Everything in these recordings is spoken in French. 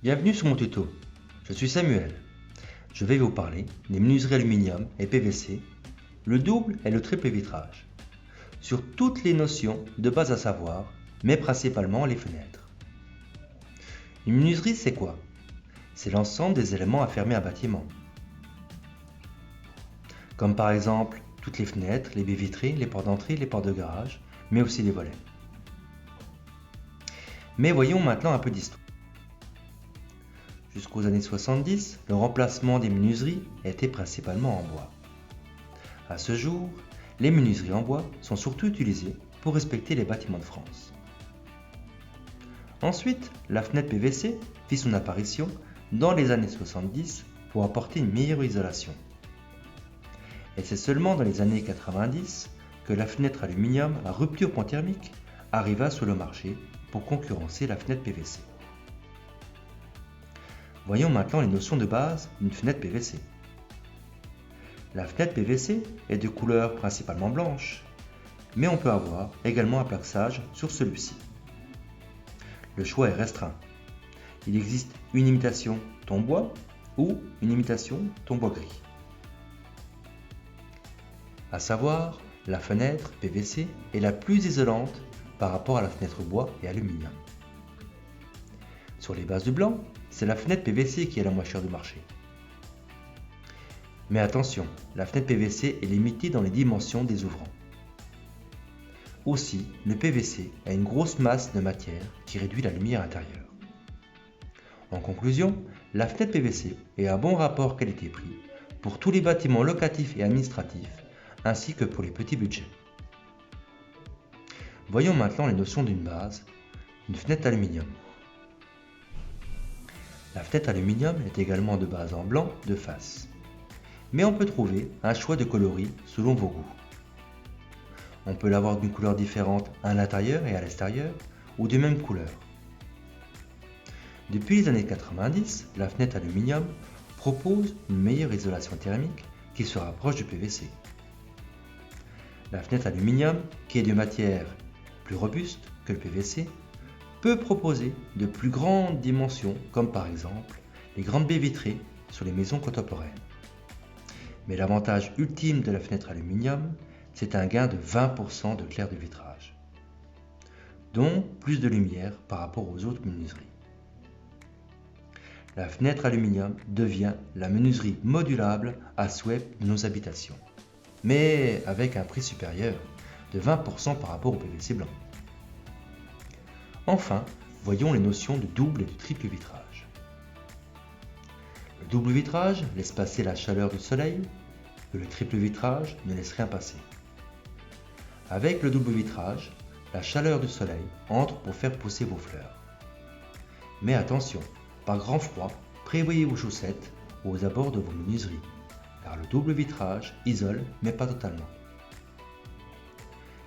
Bienvenue sur mon tuto, je suis Samuel. Je vais vous parler des menuiseries aluminium et PVC, le double et le triple vitrage, sur toutes les notions de base à savoir, mais principalement les fenêtres. Une menuiserie c'est quoi? C'est l'ensemble des éléments à fermer un bâtiment. Comme par exemple toutes les fenêtres, les baies vitrées, les portes d'entrée, les portes de garage, mais aussi les volets. Mais voyons maintenant un peu d'histoire. Jusqu'aux années 70, le remplacement des menuiseries était principalement en bois. À ce jour, les menuiseries en bois sont surtout utilisées pour respecter les bâtiments de France. Ensuite, la fenêtre PVC fit son apparition dans les années 70 pour apporter une meilleure isolation. Et c'est seulement dans les années 90 que la fenêtre aluminium à rupture point thermique arriva sur le marché pour concurrencer la fenêtre PVC. Voyons maintenant les notions de base d'une fenêtre PVC. La fenêtre PVC est de couleur principalement blanche, mais on peut avoir également un plaçage sur celui-ci. Le choix est restreint. Il existe une imitation ton bois ou une imitation ton bois gris. À savoir, la fenêtre PVC est la plus isolante par rapport à la fenêtre bois et aluminium. Sur les bases de blanc, c'est la fenêtre PVC qui est la moins chère du marché. Mais attention, la fenêtre PVC est limitée dans les dimensions des ouvrants. Aussi, le PVC a une grosse masse de matière qui réduit la lumière intérieure. En conclusion, la fenêtre PVC est un bon rapport qualité-prix pour tous les bâtiments locatifs et administratifs, ainsi que pour les petits budgets. Voyons maintenant les notions d'une base, une fenêtre aluminium. La fenêtre aluminium est également de base en blanc de face, mais on peut trouver un choix de coloris selon vos goûts. On peut l'avoir d'une couleur différente à l'intérieur et à l'extérieur, ou de même couleur. Depuis les années 90, la fenêtre aluminium propose une meilleure isolation thermique qui se rapproche du PVC. La fenêtre aluminium, qui est de matière plus robuste que le PVC, peut proposer de plus grandes dimensions, comme par exemple les grandes baies vitrées sur les maisons contemporaines. Mais l'avantage ultime de la fenêtre aluminium, c'est un gain de 20% de clair de vitrage, donc plus de lumière par rapport aux autres menuiseries. La fenêtre aluminium devient la menuiserie modulable à souhait de nos habitations, mais avec un prix supérieur de 20% par rapport au PVC blanc. Enfin, voyons les notions de double et de triple vitrage. Le double vitrage laisse passer la chaleur du soleil, et le triple vitrage ne laisse rien passer. Avec le double vitrage, la chaleur du soleil entre pour faire pousser vos fleurs. Mais attention, par grand froid, prévoyez vos chaussettes aux abords de vos menuiseries, car le double vitrage isole mais pas totalement.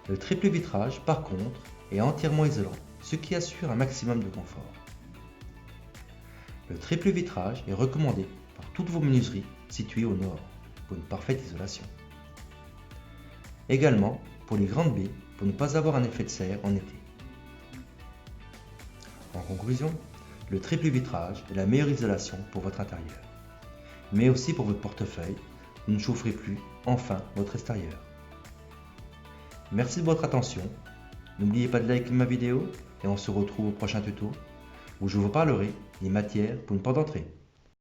Le triple vitrage, par contre, est entièrement isolant, ce qui assure un maximum de confort. Le triple vitrage est recommandé par toutes vos menuiseries situées au nord pour une parfaite isolation. Également pour les grandes baies pour ne pas avoir un effet de serre en été. En conclusion, le triple vitrage est la meilleure isolation pour votre intérieur, mais aussi pour votre portefeuille, vous ne chaufferez plus enfin votre extérieur. Merci de votre attention, n'oubliez pas de liker ma vidéo et on se retrouve au prochain tuto où je vous parlerai des matières pour une porte d'entrée.